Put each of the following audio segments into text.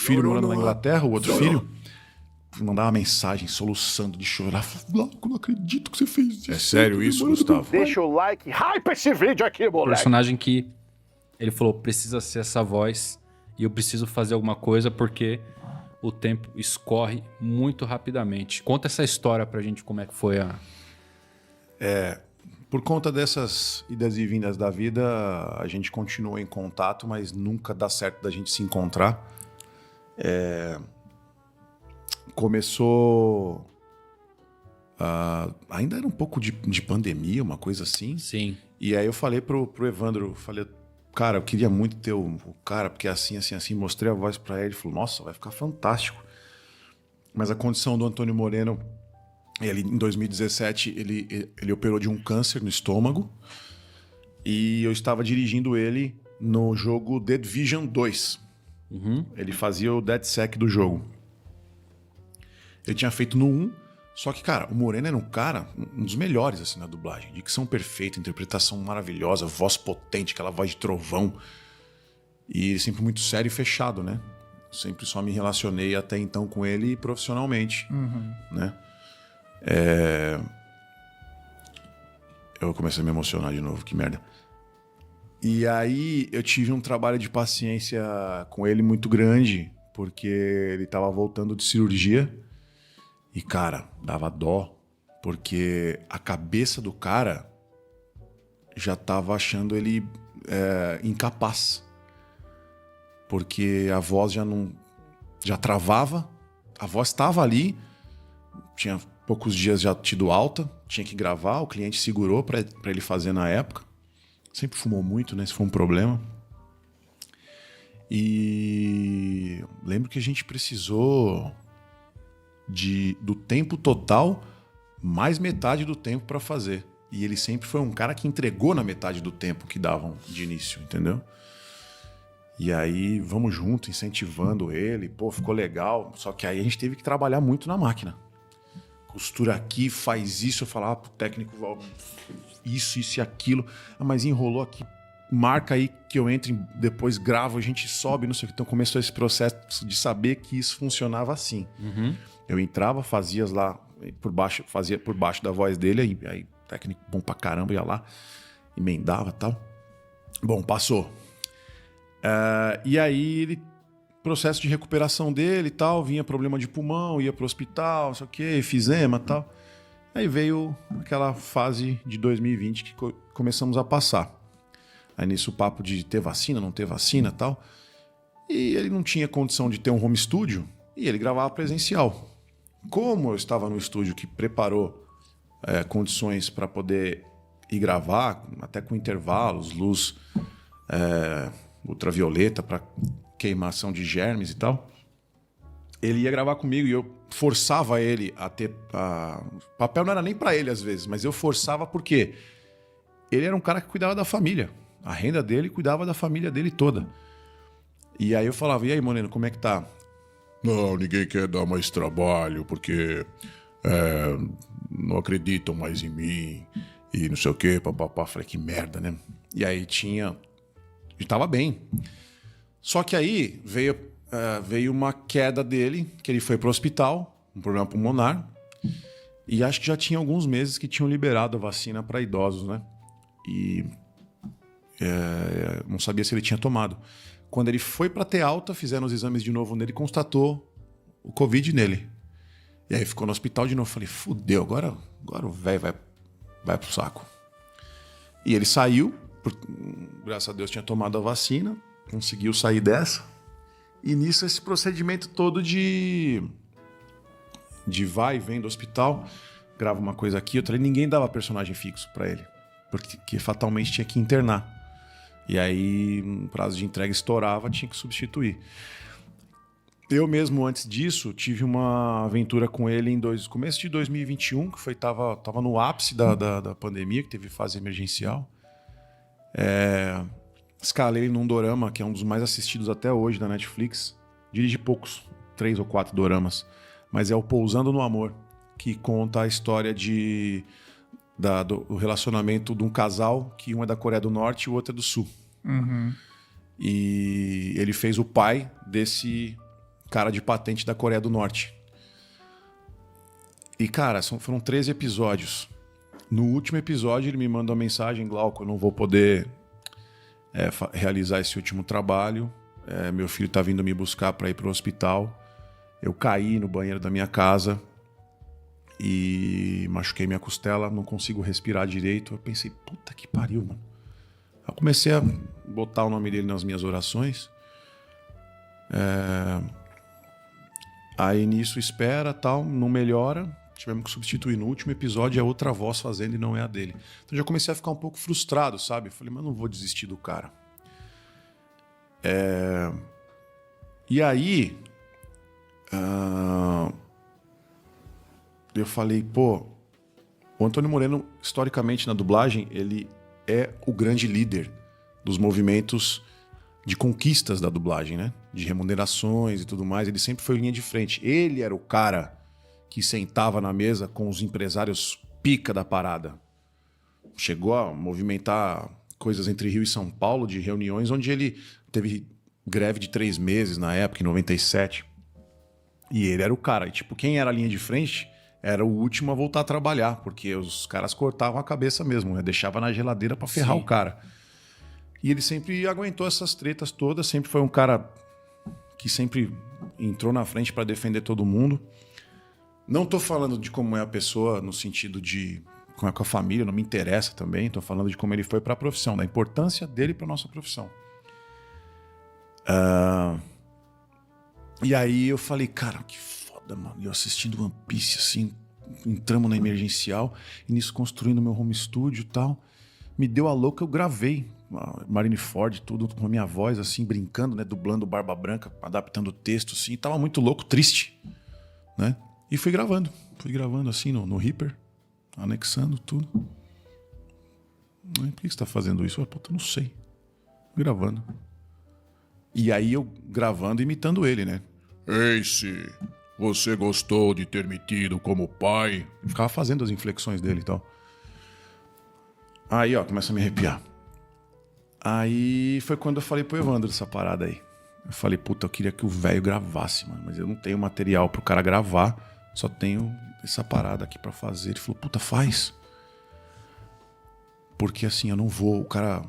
filho morando na Inglaterra, o outro filho, mandava mensagem soluçando de chorar. Glauco, não acredito que você fez isso. É sério isso, Gustavo? Deixa o like, hype esse vídeo aqui, moleque. Personagem que ele falou, precisa ser essa voz e eu preciso fazer alguma coisa porque o tempo escorre muito rapidamente. Conta essa história pra gente, como é que foi a... Por conta dessas idas e vindas da vida, a gente continua em contato, mas nunca dá certo da gente se encontrar. Começou... ainda era um pouco de pandemia, uma coisa assim. Sim. E aí eu falei pro Evandro, falei, cara, eu queria muito ter o cara, porque assim, mostrei a voz pra ele, ele falou, nossa, vai ficar fantástico. Mas a condição do Antônio Moreno, ele, em 2017, ele operou de um câncer no estômago, e eu estava dirigindo ele no jogo The Division 2. Ele fazia o DedSec do jogo. Ele tinha feito no 1, só que, cara, o Moreno era um dos melhores, assim, na dublagem. Dicção perfeita, interpretação maravilhosa, voz potente, aquela voz de trovão. E sempre muito sério e fechado, né? Sempre só me relacionei até então com ele profissionalmente, né? Eu comecei a me emocionar de novo, que merda. E aí eu tive um trabalho de paciência com ele muito grande, porque ele tava voltando de cirurgia. E, cara, dava dó, porque a cabeça do cara já tava achando ele incapaz. Porque a voz já travava, a voz estava ali, tinha poucos dias já tido alta, tinha que gravar, o cliente segurou para ele fazer na época. Sempre fumou muito, né? Isso foi um problema. E lembro que a gente precisou do tempo total, mais metade do tempo para fazer. E ele sempre foi um cara que entregou na metade do tempo que davam de início, entendeu? E aí, vamos junto, incentivando ele. Pô, ficou legal. Só que aí a gente teve que trabalhar muito na máquina. Costura aqui, faz isso. Eu falava pro técnico, isso e aquilo. Mas enrolou aqui. Marca aí que eu entre, depois gravo, a gente sobe, não sei o que. Então começou esse processo de saber que isso funcionava assim. Eu entrava, fazia lá por baixo, fazia por baixo da voz dele, aí técnico bom pra caramba, ia lá, emendava e tal. Bom, passou. E aí, processo de recuperação dele e tal, vinha problema de pulmão, ia pro hospital, não sei o que, efizema e tal. Aí veio aquela fase de 2020 que começamos a passar. Aí nisso o papo de ter vacina, não ter vacina e tal. E ele não tinha condição de ter um home studio e ele gravava presencial. Como eu estava no estúdio que preparou condições para poder ir gravar, até com intervalos, luz ultravioleta para queimação de germes e tal, ele ia gravar comigo e eu forçava ele a ter... O papel não era nem para ele às vezes, mas eu forçava porque ele era um cara que cuidava da família. A renda dele cuidava da família dele toda. E aí eu falava, e aí, Moreno, como é que tá? Não, ninguém quer dar mais trabalho porque não acreditam mais em mim e não sei o quê, papapá. Falei, que merda, né? E aí e tava bem. Só que aí veio uma queda dele, que ele foi pro hospital, um problema pulmonar, e acho que já tinha alguns meses que tinham liberado a vacina para idosos, né? E não sabia se ele tinha tomado. Quando ele foi para ter alta, fizeram os exames de novo nele e constatou o Covid nele. E aí ficou no hospital de novo. Falei, fudeu, agora o velho vai pro saco. E ele saiu, graças a Deus tinha tomado a vacina, conseguiu sair dessa. E nisso esse procedimento todo de vai e vem do hospital, grava uma coisa aqui, outra ali, ninguém dava personagem fixo para ele, porque fatalmente tinha que internar. E aí, no prazo de entrega estourava, tinha que substituir. Eu mesmo, antes disso, tive uma aventura com ele em começo de 2021, que tava no ápice da pandemia, que teve fase emergencial. Escalei ele num dorama, que é um dos mais assistidos até hoje da Netflix. Dirige poucos, 3 ou 4 doramas. Mas é o Pousando no Amor, que conta a história do relacionamento de um casal, que um é da Coreia do Norte e o outro é do Sul. E ele fez o pai desse cara de patente da Coreia do Norte. E, cara, foram 13 episódios. No último episódio, ele me manda uma mensagem: Glauco, eu não vou poder realizar esse último trabalho. Meu filho tá vindo me buscar para ir pro hospital. Eu caí no banheiro da minha casa e machuquei minha costela, não consigo respirar direito. Eu pensei, puta que pariu, mano. Eu comecei a botar o nome dele nas minhas orações. Aí nisso espera, tal, não melhora. Tivemos que substituir. No último episódio é outra voz fazendo e não é a dele. Então já comecei a ficar um pouco frustrado, sabe? Falei, mas não vou desistir do cara. E aí eu falei, pô, o Antônio Moreno, historicamente na dublagem, ele é o grande líder dos movimentos de conquistas da dublagem, né? De remunerações e tudo mais. Ele sempre foi linha de frente. Ele era o cara que sentava na mesa com os empresários pica da parada. Chegou a movimentar coisas entre Rio e São Paulo, de reuniões onde ele teve greve de 3 meses na época, em 97. E ele era o cara. E, tipo, quem era a linha de frente era o último a voltar a trabalhar, porque os caras cortavam a cabeça mesmo, né? Deixava na geladeira pra ferrar o cara. E ele sempre aguentou essas tretas todas, sempre foi um cara que sempre entrou na frente pra defender todo mundo. Não tô falando de como é a pessoa no sentido de como é com a família, não me interessa também. Tô falando de como ele foi pra profissão, da importância dele pra nossa profissão. E aí eu falei, cara, que foda, mano. Eu assistindo One Piece, assim, entramos na emergencial, e nisso construindo meu home studio e tal. Me deu a louca, eu gravei Marineford, tudo com a minha voz, assim, brincando, né? Dublando Barba Branca, adaptando o texto, assim. Tava muito louco, triste, né? E fui gravando assim no Reaper, anexando tudo. Por que você tá fazendo isso? Eu, puta, não sei. Gravando. E aí eu gravando, imitando ele, né? Ace, você gostou de ter me tido como pai? Eu ficava fazendo as inflexões dele e tal. Aí, ó, começa a me arrepiar. Aí foi quando eu falei pro Evandro dessa parada aí. Eu falei, puta, eu queria que o velho gravasse, mano. Mas eu não tenho material pro cara gravar. Só tenho essa parada aqui pra fazer. Ele falou, puta, faz. Porque assim, eu não vou... O cara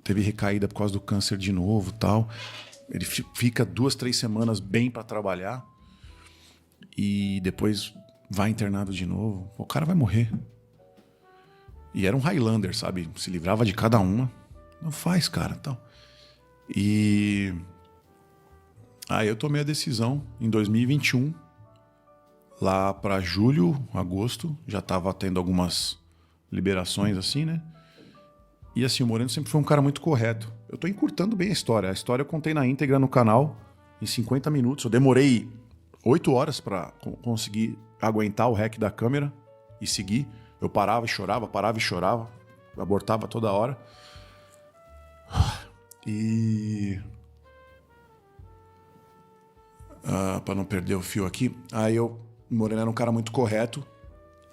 teve recaída por causa do câncer de novo e tal. Ele fica 2, 3 semanas bem pra trabalhar. E depois vai internado de novo. O cara vai morrer. E era um Highlander, sabe? Se livrava de cada uma. Não faz, cara, tal. E aí eu tomei a decisão em 2021, lá para julho, agosto, já tava tendo algumas liberações assim, né? E assim, o Moreno sempre foi um cara muito correto. Eu tô encurtando bem a história. A história eu contei na íntegra no canal em 50 minutos. Eu demorei 8 horas para conseguir aguentar o rec da câmera e seguir. Eu parava e chorava, abortava toda hora. E... para não perder o fio aqui, aí o Moreno era um cara muito correto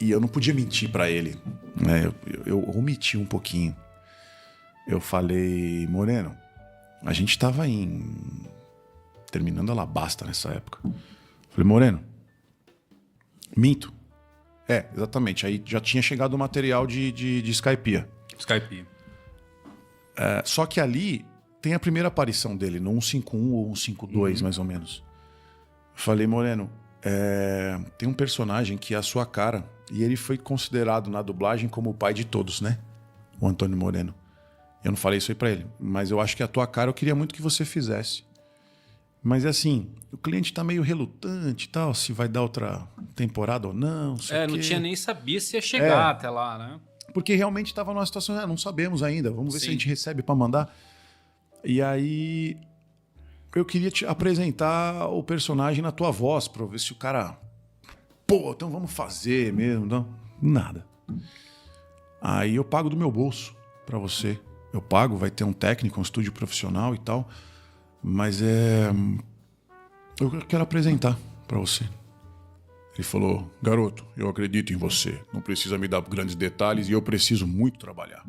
e eu não podia mentir para ele, né? Eu omiti um pouquinho. Eu falei, Moreno, a gente tava terminando a Alabasta nessa época. Falei, Moreno, minto. Exatamente. Aí já tinha chegado o material de Skypiea. Só que ali tem a primeira aparição dele, no 151 ou 152, mais ou menos. Falei, Moreno, tem um personagem que é a sua cara, e ele foi considerado na dublagem como o pai de todos, né? O Antônio Moreno. Eu não falei isso aí pra ele, mas eu acho que a tua cara eu queria muito que você fizesse. Mas assim, o cliente tá meio relutante e tal, se vai dar outra temporada ou não. Não tinha nem sabia se ia chegar até lá, né? Porque realmente estava numa situação, não sabemos ainda, vamos ver se a gente recebe para mandar. E aí eu queria te apresentar o personagem na tua voz, pra ver se o cara... Pô, então vamos fazer mesmo. Não, nada. Aí eu pago do meu bolso para você. Eu pago, vai ter um técnico, um estúdio profissional e tal. Mas eu quero apresentar para você. Ele falou, garoto, eu acredito em você. Não precisa me dar grandes detalhes e eu preciso muito trabalhar.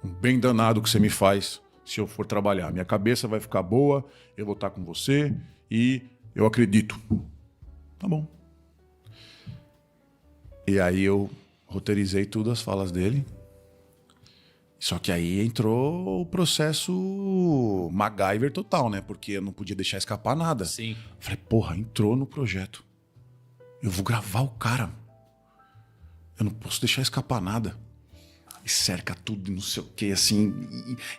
Um bem danado que você me faz se eu for trabalhar. Minha cabeça vai ficar boa, eu vou estar com você e eu acredito. Tá bom. E aí eu roteirizei tudo as falas dele. Só que aí entrou o processo MacGyver total, né? Porque eu não podia deixar escapar nada. Sim. Falei, porra, entrou no projeto. Eu vou gravar o cara. Eu não posso deixar escapar nada. E cerca tudo, não sei o que, assim,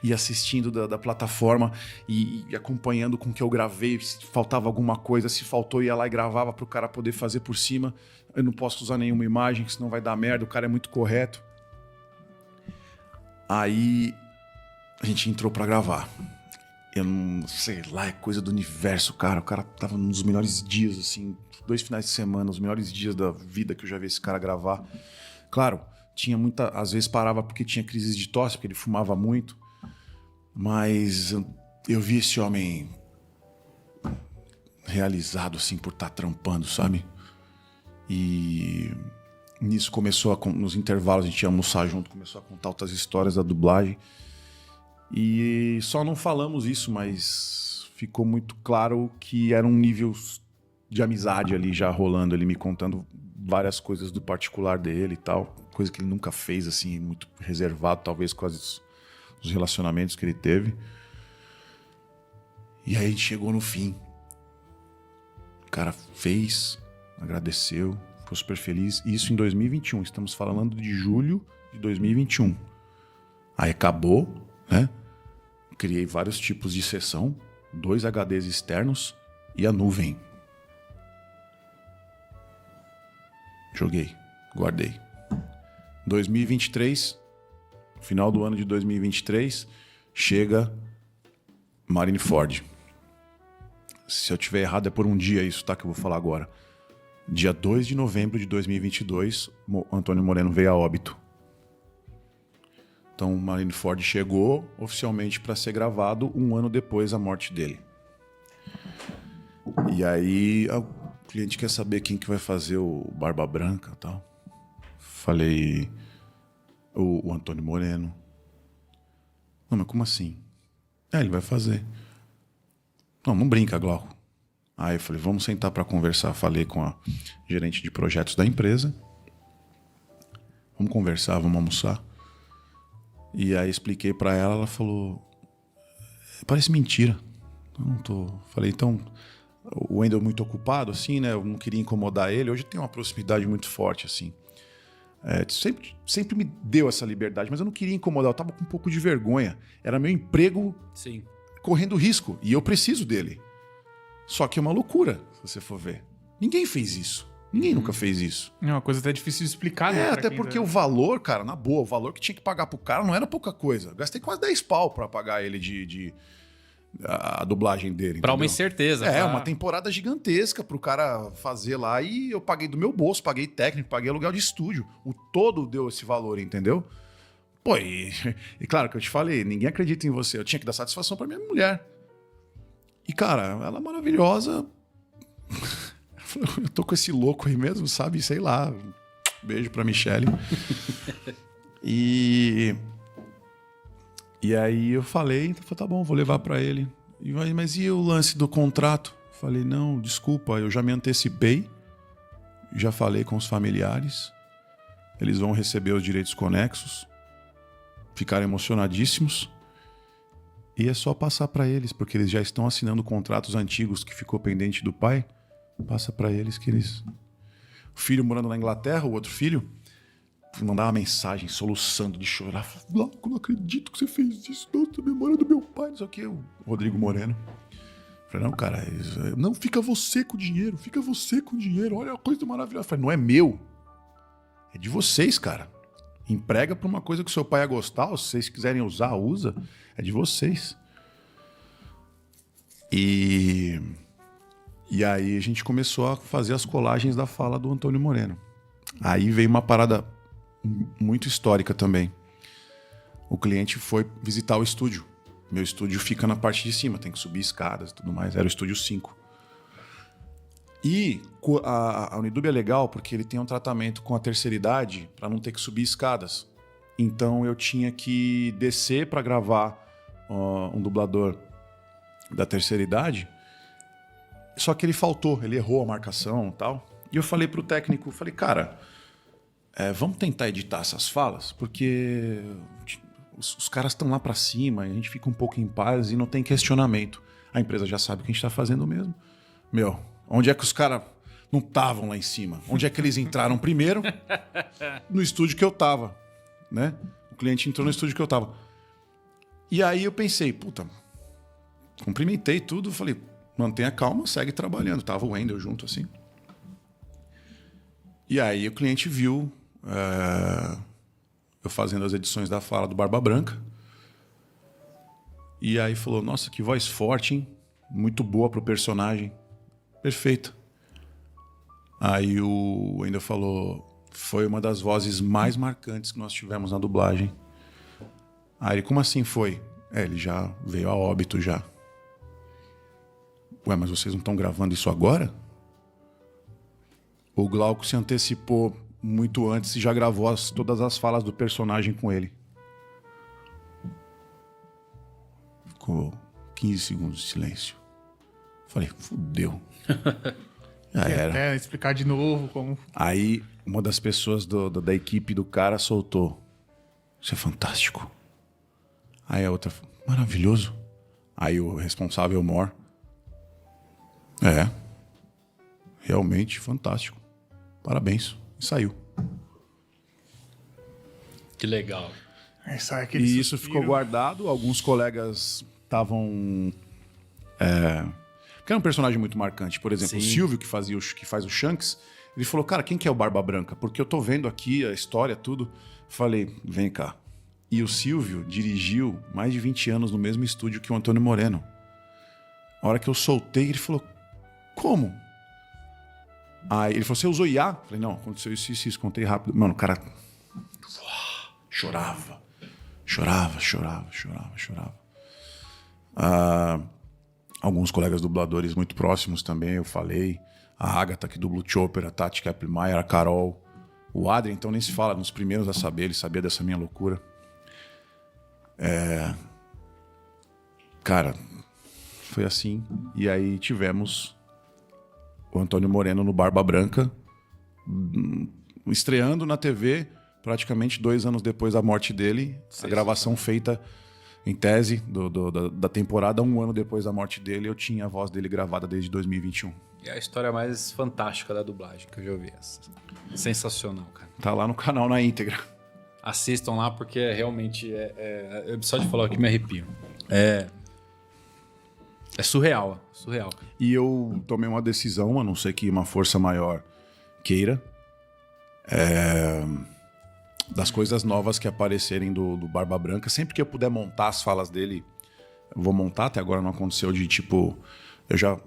e assistindo da plataforma e acompanhando com o que eu gravei, se faltava alguma coisa, se faltou, ia lá e gravava pro cara poder fazer por cima. Eu não posso usar nenhuma imagem, senão vai dar merda, o cara é muito correto. Aí a gente entrou pra gravar. Eu não sei lá, é coisa do universo, cara. O cara tava nos melhores dias, assim, 2 finais de semana, os melhores dias da vida que eu já vi esse cara gravar. Claro, tinha muita. Às vezes parava porque tinha crises de tosse, porque ele fumava muito. Mas eu vi esse homem realizado, assim, por estar trampando, sabe? E nisso começou nos intervalos, a gente ia almoçar junto, começou a contar outras histórias da dublagem. E só não falamos isso, mas ficou muito claro que era um nível de amizade ali já rolando, ele me contando várias coisas do particular dele e tal, coisa que ele nunca fez, assim, muito reservado, talvez com os relacionamentos que ele teve. E aí a gente chegou no fim. O cara fez, agradeceu, ficou super feliz. Isso em 2021, estamos falando de julho de 2021. Aí acabou, né? Criei vários tipos de sessão, 2 HDs externos e a nuvem. Joguei, guardei. 2023, final do ano de 2023, chega Marineford. Se eu tiver errado é por um dia isso, tá? Que eu vou falar agora. Dia 2 de novembro de 2022, Antônio Moreno veio a óbito. Então, o Marineford chegou oficialmente para ser gravado 1 ano depois da morte dele. E aí, o cliente quer saber quem que vai fazer o Barba Branca e tal. Falei, o Antônio Moreno. Não, mas como assim? Ele vai fazer. Não brinca, Glauco. Aí eu falei, vamos sentar para conversar. Falei com a gerente de projetos da empresa. Vamos conversar, vamos almoçar. E aí expliquei pra ela, ela falou, parece mentira. Eu não tô. Falei, então, o Wendel muito ocupado, assim, né? Eu não queria incomodar ele. Hoje tem uma proximidade muito forte, assim. Sempre me deu essa liberdade, mas eu não queria incomodar. Eu tava com um pouco de vergonha. Era meu emprego Sim. correndo risco. E eu preciso dele. Só que é uma loucura, se você for ver. Ninguém fez isso. Ninguém nunca fez isso. É uma coisa até difícil de explicar, né? Até porque o valor, cara, na boa, o valor que tinha que pagar pro cara não era pouca coisa. Gastei quase 10 pau pra pagar ele a dublagem dele. Pra uma entendeu? incerteza. Uma temporada gigantesca pro cara fazer lá e eu paguei do meu bolso, paguei técnico, paguei aluguel de estúdio. O todo deu esse valor, entendeu? Pô, e claro que eu te falei, ninguém acredita em você. Eu tinha que dar satisfação pra minha mulher. E, cara, ela é maravilhosa. Eu tô com esse louco aí mesmo, sabe? Sei lá. Beijo pra Michele. E aí eu falei, então tá bom, vou levar pra ele. Mas e o lance do contrato? Falei, não, desculpa, eu já me antecipei. Já falei com os familiares. Eles vão receber os direitos conexos. Ficaram emocionadíssimos. E é só passar pra eles, porque eles já estão assinando contratos antigos que ficou pendente do pai. Passa pra eles que eles... O filho morando na Inglaterra, o outro filho, mandava mensagem, soluçando de chorar. Falava, não acredito que você fez isso. Nossa, a memória do meu pai, não sei o quê. O Rodrigo Moreno. Falei, não, cara, não, fica você com o dinheiro. Fica você com o dinheiro. Olha a coisa maravilhosa. Falei, não é meu. É de vocês, cara. Emprega pra uma coisa que o seu pai ia gostar. Se vocês quiserem usar, usa. É de vocês. E aí a gente começou a fazer as colagens da fala do Antônio Moreno. Aí veio uma parada muito histórica também. O cliente foi visitar o estúdio. Meu estúdio fica na parte de cima, tem que subir escadas e tudo mais. Era o estúdio 5. E a Unidub é legal porque ele tem um tratamento com a terceira idade para não ter que subir escadas. Então eu tinha que descer para gravar um dublador da terceira idade, só que ele faltou, ele errou a marcação e tal. E eu falei pro técnico, falei, cara, vamos tentar editar essas falas, porque os caras estão lá pra cima, e a gente fica um pouco em paz e não tem questionamento. A empresa já sabe o que a gente tá fazendo mesmo. Meu, onde é que os caras não estavam lá em cima? Onde é que eles entraram primeiro? No estúdio que eu tava, né? O cliente entrou no estúdio que eu tava. E aí eu pensei, puta, cumprimentei tudo, falei, mantenha calma, segue trabalhando. Tava o Wendel junto assim. E aí o cliente viu eu fazendo as edições da fala do Barba Branca. E aí falou, nossa, que voz forte, hein? Muito boa pro personagem. Perfeito. Aí o Wendel falou, foi uma das vozes mais marcantes que nós tivemos na dublagem. Aí ele, como assim foi? Ele já veio a óbito já. Ué, mas vocês não estão gravando isso agora? O Glauco se antecipou muito antes e já gravou todas as falas do personagem com ele. Ficou 15 segundos de silêncio. Falei, fudeu. Já era. Explicar de novo como... Aí uma das pessoas da equipe do cara soltou. Isso é fantástico. Aí a outra, maravilhoso. Aí o responsável, Mor. Realmente fantástico. Parabéns. E saiu. Que legal. Sai aquele E isso suspiro. ficou guardado. Alguns colegas estavam... Porque era um personagem muito marcante. Por exemplo, o Silvio, que faz o Shanks, ele falou, cara, quem que é o Barba Branca? Porque eu tô vendo aqui a história, tudo. Falei, vem cá. E o Silvio dirigiu mais de 20 anos no mesmo estúdio que o Antônio Moreno. A hora que eu soltei, ele falou, como? Aí ele falou, você usou IA? Falei, não, aconteceu isso, contei rápido. Mano, o cara chorava. Alguns colegas dubladores muito próximos também, eu falei. A Agatha, que dubla o Chopper, a Tati Kappelmeier, a Carol. O Adrien, então nem se fala, nos primeiros a saber, ele sabia dessa minha loucura. Cara, foi assim. E aí tivemos o Antônio Moreno no Barba Branca, estreando na TV praticamente 2 anos depois da morte dele. A gravação feita em tese da temporada, 1 ano depois da morte dele, eu tinha a voz dele gravada desde 2021. É a história mais fantástica da dublagem que eu já ouvi. Sensacional, cara. Tá lá no canal na íntegra. Assistam lá porque realmente só de falar que me arrepio. É surreal, surreal. Cara. E eu tomei uma decisão, a não ser que uma força maior queira, das coisas novas que aparecerem do Barba Branca. Sempre que eu puder montar as falas dele, eu vou montar. Até agora não aconteceu de tipo... Eu já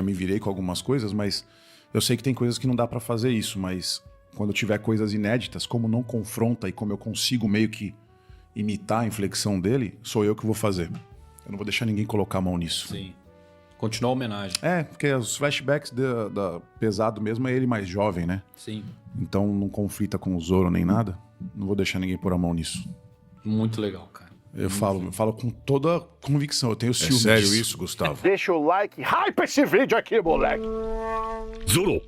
me virei com algumas coisas, mas eu sei que tem coisas que não dá pra fazer isso, mas quando tiver coisas inéditas, como não confronta e como eu consigo meio que imitar a inflexão dele, sou eu que vou fazer. Eu não vou deixar ninguém colocar a mão nisso. Sim. Continuar a homenagem. Porque os flashbacks da pesado mesmo é ele mais jovem, né? Sim. Então não conflita com o Zoro nem nada. Não vou deixar ninguém pôr a mão nisso. Muito legal, cara. Eu falo com toda convicção. Eu tenho ciúme sério disso. isso, Gustavo? Deixa o like, hype esse vídeo aqui, moleque. Zoro,